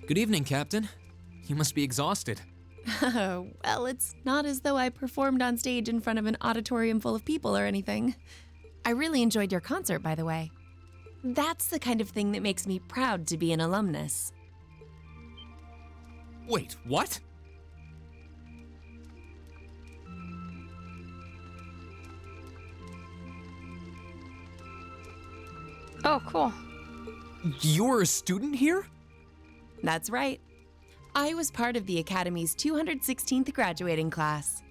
Good evening, Captain. You must be exhausted. Well, it's not as though I performed on stage in front of an auditorium full of people or anything. I really enjoyed your concert, by the way. That's the kind of thing that makes me proud to be an alumnus. Wait, what? Oh, cool. You're a student here? That's right. I was part of the Academy's 216th graduating class.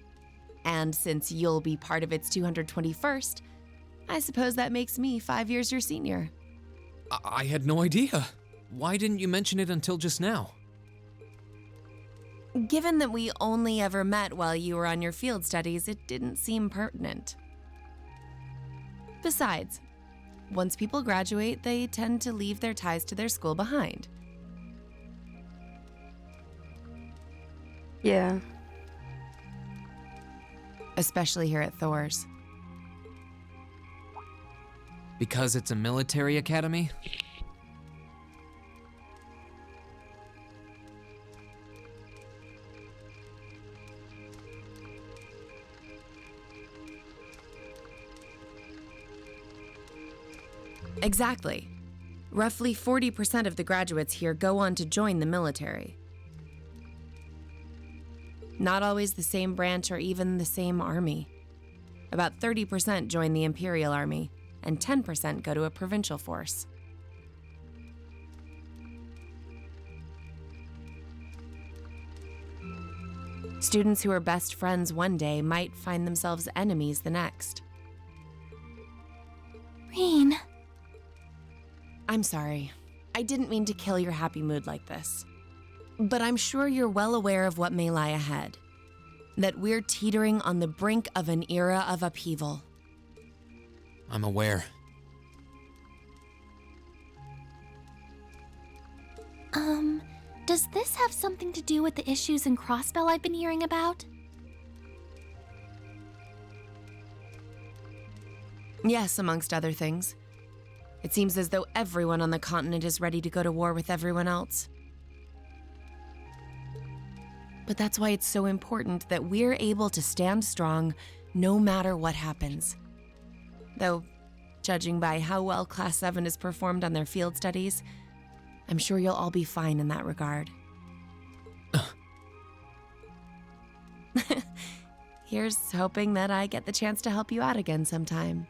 And since you'll be part of its 221st, I suppose that makes me 5 years your senior. I had no idea. Why didn't you mention it until just now? Given that we only ever met while you were on your field studies, it didn't seem pertinent. Besides, once people graduate, they tend to leave their ties to their school behind. Yeah. Especially here at Thor's. Because it's a military academy? Exactly. Roughly 40% of the graduates here go on to join the military. Not always the same branch or even the same army. About 30% join the Imperial Army, and 10% go to a provincial force. Students who are best friends one day might find themselves enemies the next. Rain. I'm sorry. I didn't mean to kill your happy mood like this. But I'm sure you're well aware of what may lie ahead. That we're teetering on the brink of an era of upheaval. I'm aware. Does this have something to do with the issues in Crossbell I've been hearing about? Yes, amongst other things. It seems as though everyone on the continent is ready to go to war with everyone else. But that's why it's so important that we're able to stand strong no matter what happens. Though, judging by how well Class 7 has performed on their field studies, I'm sure you'll all be fine in that regard. Here's hoping that I get the chance to help you out again sometime.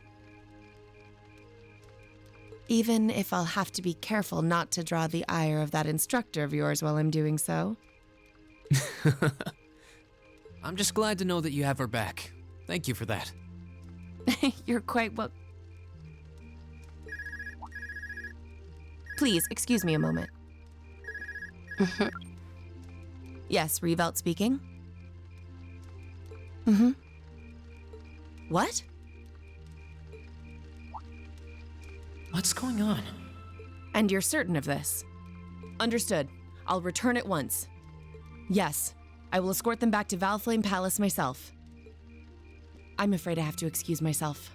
Even if I'll have to be careful not to draw the ire of that instructor of yours while I'm doing so. I'm just glad to know that you have her back. Thank you for that. You're quite well. Please, excuse me a moment. Yes, Revelt speaking. What? What's going on? And you're certain of this? Understood. I'll return at once. Yes, I will escort them back to Valflame Palace myself. I'm afraid I have to excuse myself.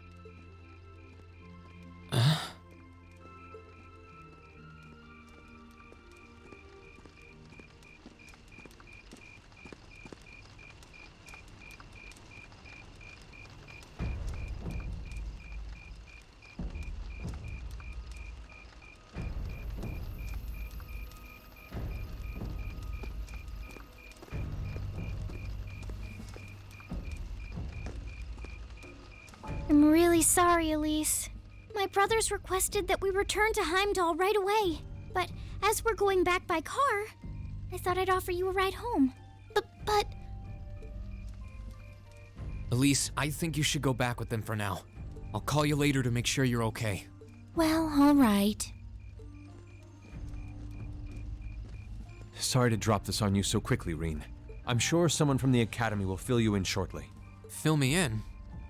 I'm really sorry, Elise. My brothers requested that we return to Heimdall right away. But as we're going back by car, I thought I'd offer you a ride home. But... Elise, I think you should go back with them for now. I'll call you later to make sure you're okay. Well, all right. Sorry to drop this on you so quickly, Reen. I'm sure someone from the Academy will fill you in shortly. Fill me in?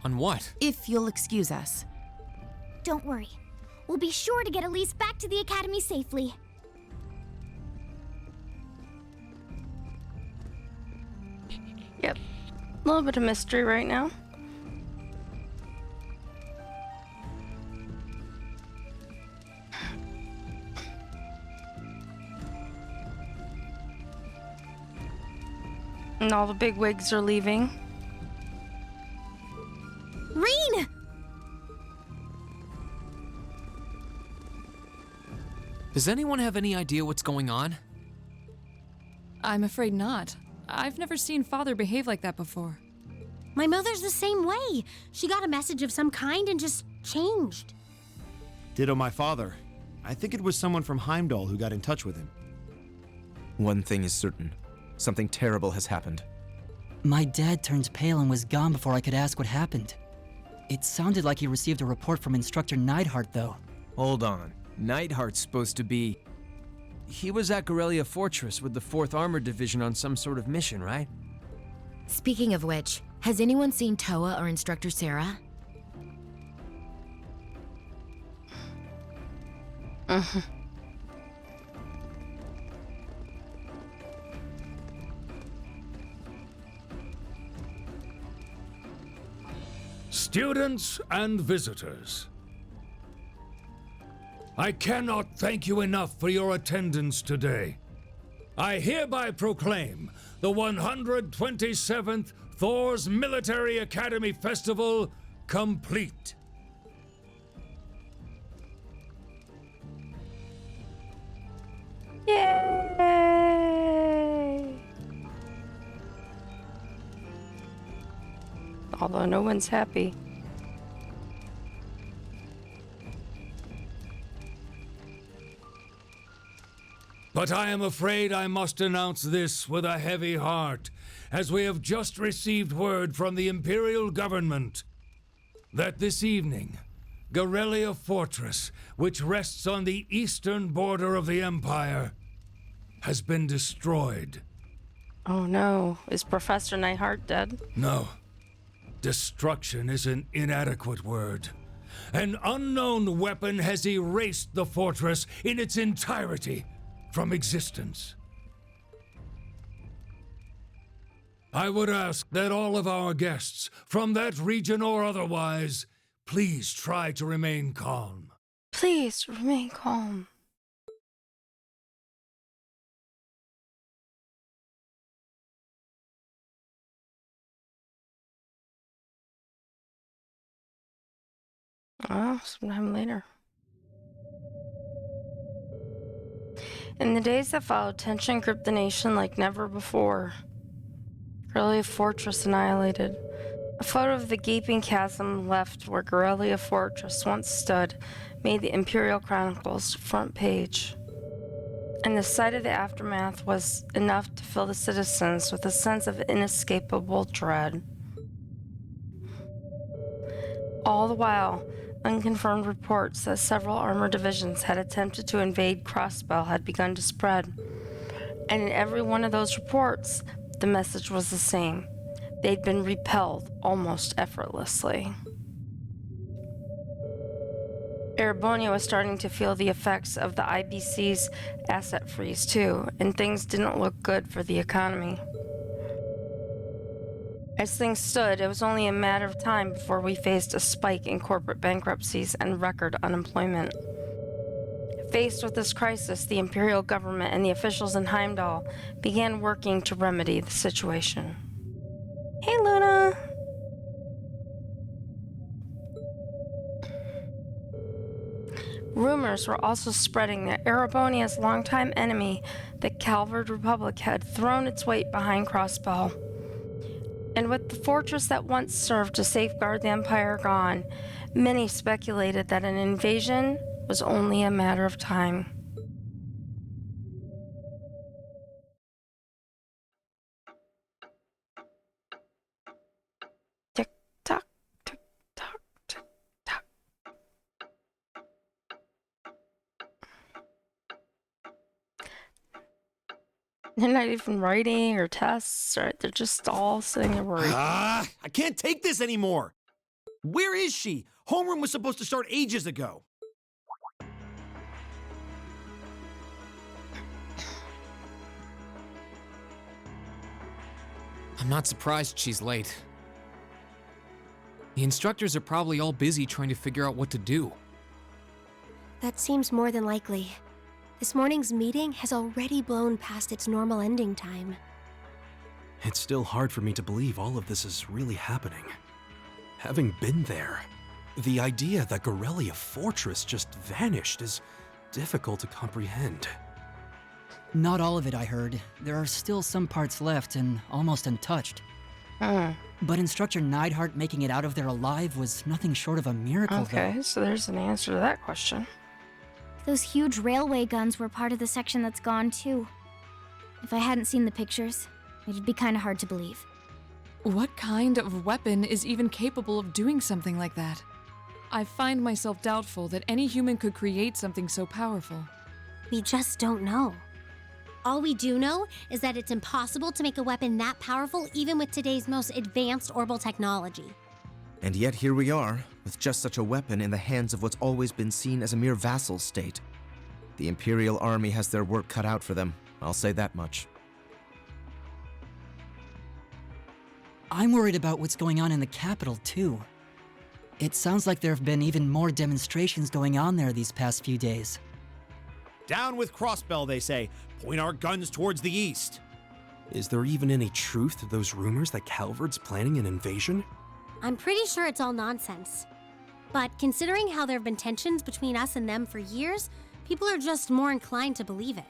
On what? If you'll excuse us. Don't worry. We'll be sure to get Elise back to the Academy safely. Yep. A little bit of mystery right now. And all the big wigs are leaving. Reen! Does anyone have any idea what's going on? I'm afraid not. I've never seen Father behave like that before. My mother's the same way. She got a message of some kind and just changed. Ditto my father. I think it was someone from Heimdall who got in touch with him. One thing is certain. Something terrible has happened. My dad turned pale and was gone before I could ask what happened. It sounded like he received a report from Instructor Neidhart, though. Hold on. Neidhart's supposed to be... He was at Gorelia Fortress with the 4th Armored Division on some sort of mission, right? Speaking of which, has anyone seen Toa or Instructor Sarah? Students and visitors, I cannot thank you enough for your attendance today. I hereby proclaim the 127th Thor's Military Academy Festival complete. Yay! Although no one's happy. But I am afraid I must announce this with a heavy heart, as we have just received word from the Imperial government that this evening, Gorelia Fortress, which rests on the eastern border of the Empire, has been destroyed. Oh no, is Professor Neidhart dead? No. Destruction is an inadequate word. An unknown weapon has erased the fortress in its entirety from existence. I would ask that all of our guests, from that region or otherwise, please try to remain calm. Please remain calm. Oh, sometime later. In the days that followed, tension gripped the nation like never before. Gorelia Fortress annihilated. A photo of the gaping chasm left where Gorelia Fortress once stood made the Imperial Chronicles front page. And the sight of the aftermath was enough to fill the citizens with a sense of inescapable dread. All the while, unconfirmed reports that several armored divisions had attempted to invade Crossbell had begun to spread. And in every one of those reports, the message was the same. They'd been repelled almost effortlessly. Erebonia was starting to feel the effects of the IBC's asset freeze too, and things didn't look good for the economy. As things stood, it was only a matter of time before we faced a spike in corporate bankruptcies and record unemployment. Faced with this crisis, the Imperial government and the officials in Heimdall began working to remedy the situation. Hey, Luna! Rumors were also spreading that Erebonia's longtime enemy, the Calvard Republic, had thrown its weight behind Crossbell. And with the fortress that once served to safeguard the Empire gone, many speculated that an invasion was only a matter of time. Tick tock, tick tock, tick tock. They're not even writing or tests, right? They're just all sitting there worried. I can't take this anymore. Where is she? Homeroom was supposed to start ages ago. I'm not surprised she's late. The instructors are probably all busy trying to figure out what to do. That seems more than likely. This morning's meeting has already blown past its normal ending time. It's still hard for me to believe all of this is really happening. Having been there, the idea that Corellia Fortress just vanished is difficult to comprehend. Not all of it, I heard. There are still some parts left and almost untouched. But Instructor Neidhart making it out of there alive was nothing short of a miracle, Okay, though. so there's an answer to that question. Those huge railway guns were part of the section that's gone too. If I hadn't seen the pictures, it'd be kind of hard to believe. What kind of weapon is even capable of doing something like that? I find myself doubtful that any human could create something so powerful. We just don't know. All we do know is that it's impossible to make a weapon that powerful even with today's most advanced orbital technology. And yet here we are, with just such a weapon in the hands of what's always been seen as a mere vassal state. The Imperial Army has their work cut out for them, I'll say that much. I'm worried about what's going on in the capital, too. It sounds like there have been even more demonstrations going on there these past few days. Down with Crossbell, they say. Point our guns towards the east. Is there even any truth to those rumors that Calvard's planning an invasion? I'm pretty sure it's all nonsense. But considering how there have been tensions between us and them for years, people are just more inclined to believe it.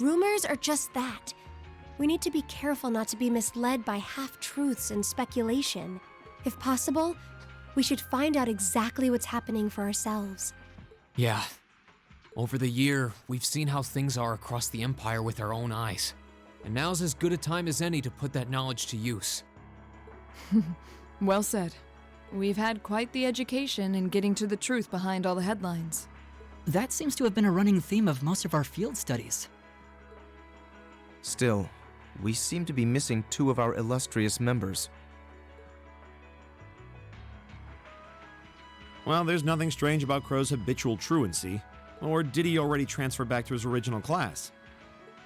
Rumors are just that. We need to be careful not to be misled by half-truths and speculation. If possible, we should find out exactly what's happening for ourselves. Yeah. Over the year, we've seen how things are across the Empire with our own eyes. And now's as good a time as any to put that knowledge to use. Well said. We've had quite the education in getting to the truth behind all the headlines. That seems to have been a running theme of most of our field studies. Still, we seem to be missing two of our illustrious members. Well, there's nothing strange about Crow's habitual truancy. Or did he already transfer back to his original class?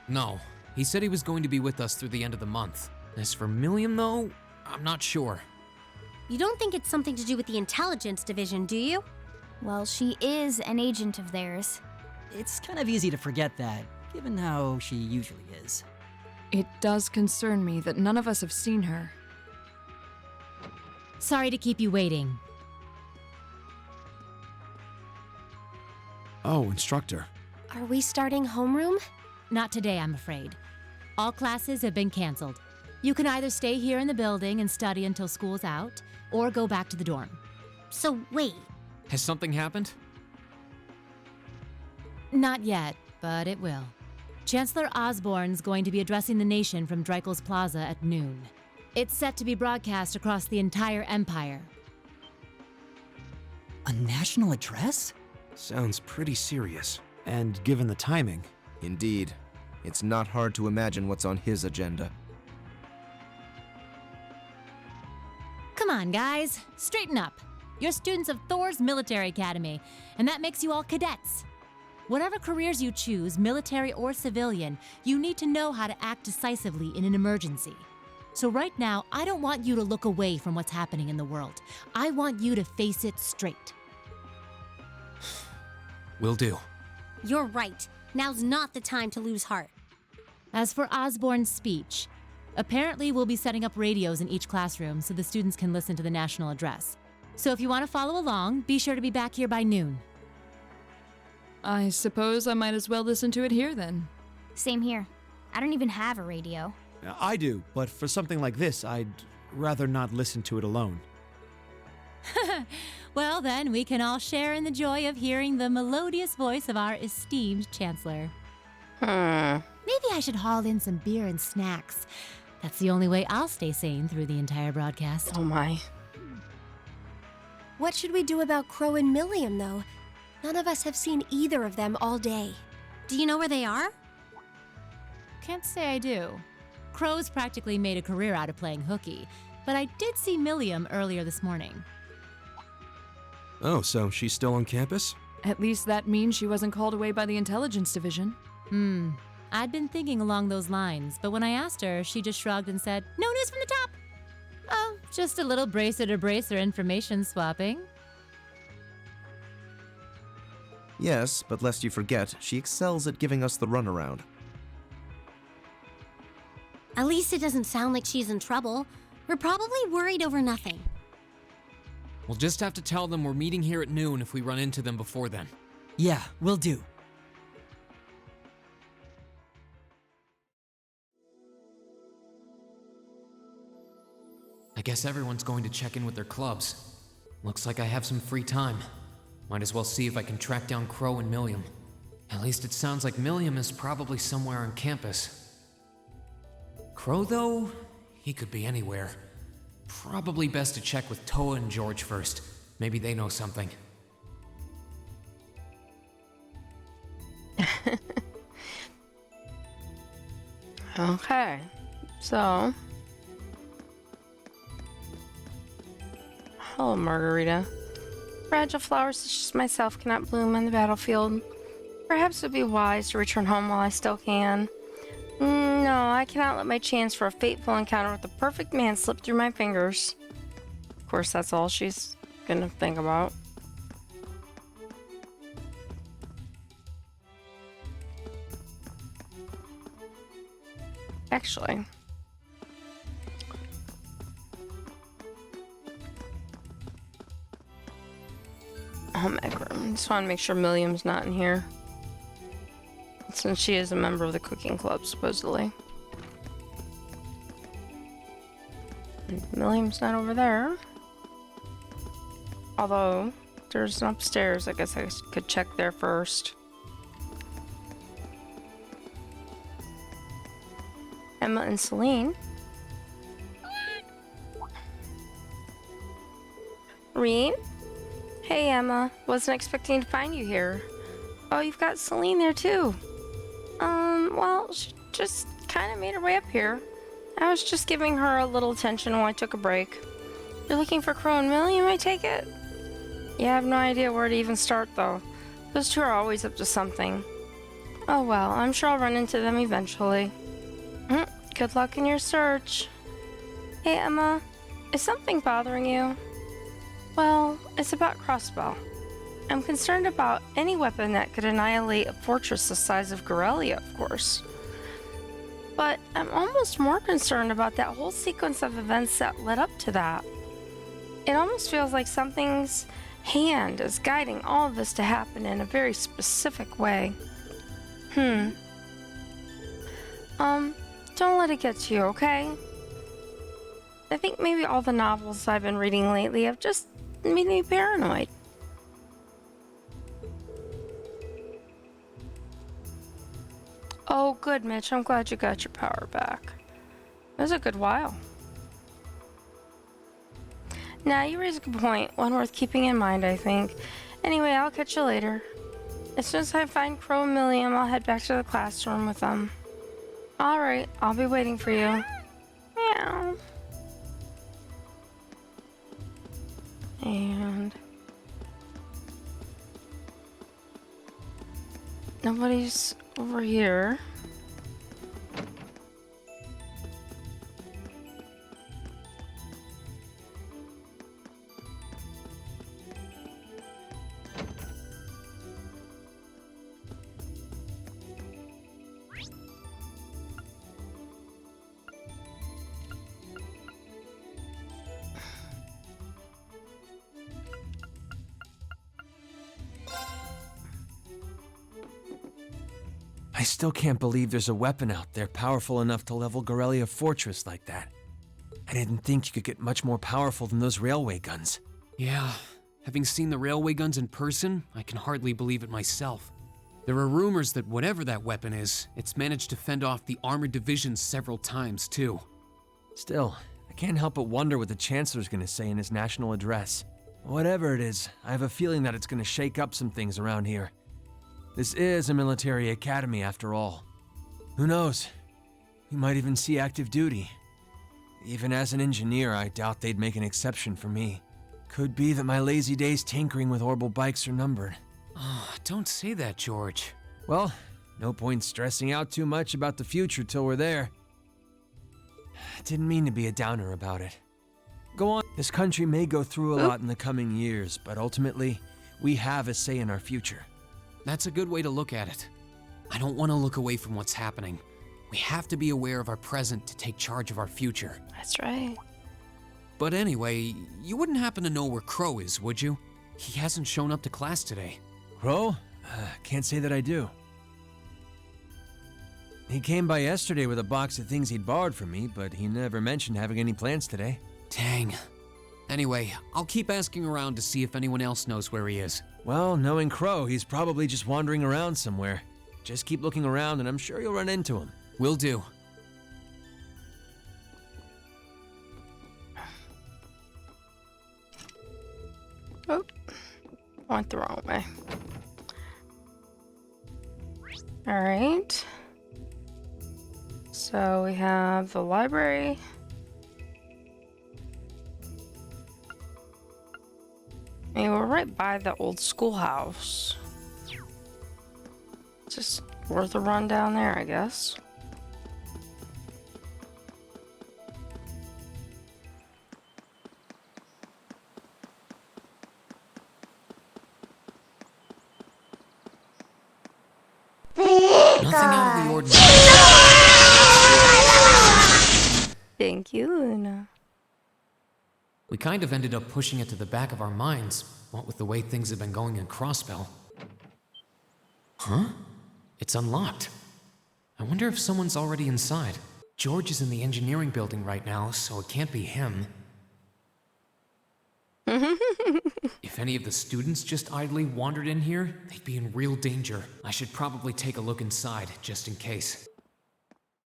No, he said he was going to be with us through the end of the month. As for Millium, though, I'm not sure. You don't think it's something to do with the intelligence division, do you? Well, she is an agent of theirs. It's kind of easy to forget that, given how she usually is. It does concern me that none of us have seen her. Sorry to keep you waiting. Oh, instructor. Are we starting homeroom? Not today, I'm afraid. All classes have been canceled. You can either stay here in the building and study until school's out, or go back to the dorm. So wait, Has something happened? Not yet, but it will. Chancellor Osborne's going to be addressing the nation from Dreikel's Plaza at noon. It's set to be broadcast across the entire Empire. A national address? Sounds pretty serious. And given the timing. Indeed, it's not hard to imagine what's on his agenda. Come on, guys, straighten up. You're students of Thor's Military Academy, and that makes you all cadets. Whatever careers you choose, military or civilian, you need to know how to act decisively in an emergency. So right now, I don't want you to look away from what's happening in the world. I want you to face it straight. Will do. you're right. Now's not the time to lose heart. As for Osborne's speech, apparently we'll be setting up radios in each classroom so the students can listen to the national address. So if you want to follow along, be sure to be back here by noon. I suppose I might as well listen to it here then. Same here. I don't even have a radio. I do, but for something like this, I'd rather not listen to it alone. Well, then we can all share in the joy of hearing the melodious voice of our esteemed Chancellor. Maybe I should haul in some beer and snacks. That's the only way I'll stay sane through the entire broadcast. Oh my. What should we do about Crow and Millium, though? None of us have seen either of them all day. Do you know where they are? Can't say I do. Crow's practically made a career out of playing hooky, but I did see Millium earlier this morning. Oh, so she's still on campus? At least that means she wasn't called away by the intelligence division. I'd been thinking along those lines, but when I asked her, she just shrugged and said, "No news from the top." Oh, just a little bracer-to-bracer information swapping. Yes, but lest you forget, she excels at giving us the runaround. At least it doesn't sound like she's in trouble. We're probably worried over nothing. We'll just have to tell them we're meeting here at noon if we run into them before then. Yeah, will do. I guess everyone's going to check in with their clubs. Looks like I have some free time. Might as well see if I can track down Crow and Millium. At least it sounds like Millium is probably somewhere on campus. Crow, though, he could be anywhere. Probably best to check with Toa and George first. Maybe they know something. Okay, so... Hello, Margarita. Fragile flowers such as myself cannot bloom on the battlefield. Perhaps it would be wise to return home while I still can. No, I cannot let my chance for a fateful encounter with the perfect man slip through my fingers. Of course, that's all she's gonna think about. Actually... Just want to make sure Millium's not in here. Since she is a member of the cooking club, supposedly. And Millium's not over there. Although, there's an upstairs. I guess I could check there first. Emma and Celine. Reed? Hey, Emma. Wasn't expecting to find you here. Oh, you've got Celine there, too. Well, she just kind of made her way up here. I was just giving her a little attention while I took a break. You're looking for Crow and Millium, I take it? Yeah, I have no idea where to even start, though. Those two are always up to something. Oh, well, I'm sure I'll run into them eventually. Good luck in your search. Hey, Emma. Is something bothering you? Well, it's about crossbow. I'm concerned about any weapon that could annihilate a fortress the size of Corellia, of course. But I'm almost more concerned about that whole sequence of events that led up to that. It almost feels like something's hand is guiding all of this to happen in a very specific way. Don't let it get to you, okay? I think maybe all the novels I've been reading lately have just made me paranoid. Oh, good, Mitch. I'm glad you got your power back. It was a good while. Now, you raise a good point. One worth keeping in mind, I think. Anyway, I'll catch you later. As soon as I find Crow and Millium, I'll head back to the classroom with them. Alright, I'll be waiting for you. Meow. And... nobody's over here. I still can't believe there's a weapon out there powerful enough to level Corellia Fortress like that. I didn't think you could get much more powerful than those railway guns. Yeah, having seen the railway guns in person, I can hardly believe it myself. There are rumors that whatever that weapon is, it's managed to fend off the armored divisions several times, too. Still, I can't help but wonder what the Chancellor's gonna say in his national address. Whatever it is, I have a feeling that it's gonna shake up some things around here. This is a military academy, after all. Who knows? We might even see active duty. Even as an engineer, I doubt they'd make an exception for me. Could be that my lazy days tinkering with orbital bikes are numbered. Oh, don't say that, George. Well, no point stressing out too much about the future till we're there. Didn't mean to be a downer about it. Go on. This country may go through a lot in the coming years, but ultimately, we have a say in our future. That's a good way to look at it. I don't want to look away from what's happening. We have to be aware of our present to take charge of our future. That's right. But anyway, you wouldn't happen to know where Crow is, would you? He hasn't shown up to class today. Crow? Can't say that I do. He came by yesterday with a box of things he'd borrowed from me, but he never mentioned having any plans today. Dang. Anyway, I'll keep asking around to see if anyone else knows where he is. Well, knowing Crow, he's probably just wandering around somewhere. Just keep looking around and I'm sure you'll run into him. Will do. Oh, went the wrong way. All right. So we have the library. And we're right by the old schoolhouse. Just worth a run down there, I guess. Nothing out of the ordinary. Thank you, Luna. We kind of ended up pushing it to the back of our minds, what with the way things have been going in Crossbell. Huh? It's unlocked. I wonder if someone's already inside. George is in the engineering building right now, so it can't be him. If any of the students just idly wandered in here, they'd be in real danger. I should probably take a look inside, just in case.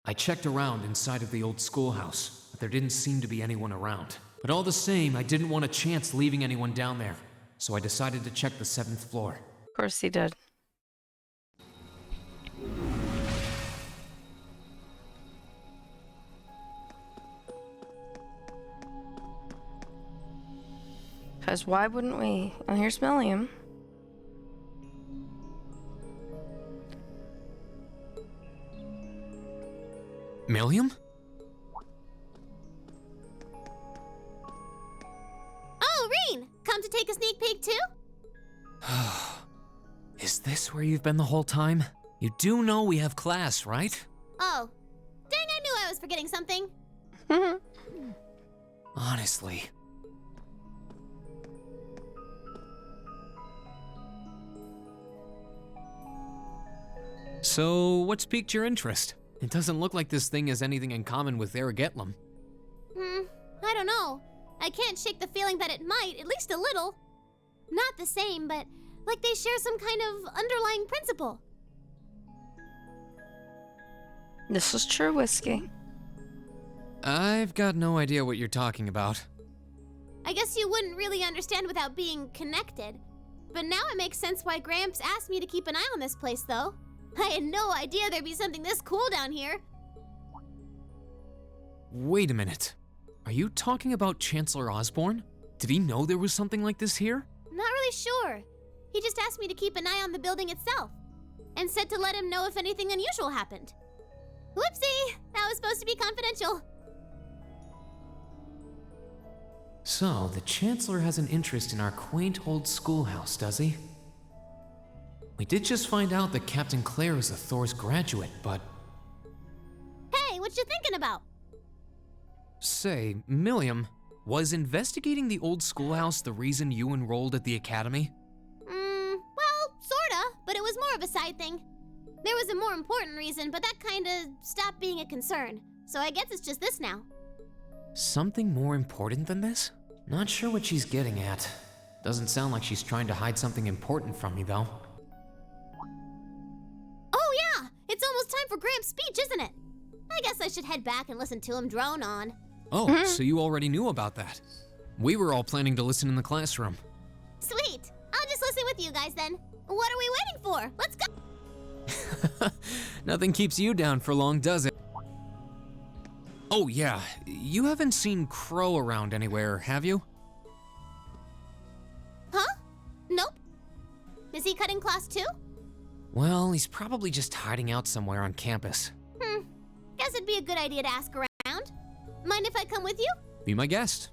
I checked around inside of the old schoolhouse, but there didn't seem to be anyone around. But all the same, I didn't want a chance leaving anyone down there, so I decided to check the 7th floor. Of course he did. Because why wouldn't we? And here's Millium. Millium? Oh, Reen! Come to take a sneak peek too? Is this where you've been the whole time? You do know we have class, right? Oh. Dang, I knew I was forgetting something. Honestly. So, what's piqued your interest? It doesn't look like this thing has anything in common with Aragetlum. I don't know. I can't shake the feeling that it might, at least a little. Not the same, but like they share some kind of underlying principle. This is true, Whiskey. I've got no idea what you're talking about. I guess you wouldn't really understand without being connected. But now it makes sense why Gramps asked me to keep an eye on this place, though. I had no idea there'd be something this cool down here. Wait a minute. Are you talking about Chancellor Osborne? Did he know there was something like this here? Not really sure. He just asked me to keep an eye on the building itself, and said to let him know if anything unusual happened. Whoopsie! That was supposed to be confidential. So, the Chancellor has an interest in our quaint old schoolhouse, does he? We did just find out that Captain Claire is a Thor's graduate, but... Hey, what you thinking about? Say, Millium, was investigating the old schoolhouse the reason you enrolled at the academy? Well, sorta, but it was more of a side thing. There was a more important reason, but that kinda stopped being a concern. So I guess it's just this now. Something more important than this? Not sure what she's getting at. Doesn't sound like she's trying to hide something important from me, though. Oh yeah, it's almost time for Gramps' speech, isn't it? I guess I should head back and listen to him drone on. Oh, so you already knew about that. We were all planning to listen in the classroom. Sweet. I'll just listen with you guys then. What are we waiting for? Let's go. Nothing keeps you down for long, does it? Oh yeah, you haven't seen Crow around anywhere, have you? Huh? Nope. Is he cutting class too? Well, he's probably just hiding out somewhere on campus. Guess it'd be a good idea to ask around. Mind if I come with you? Be my guest.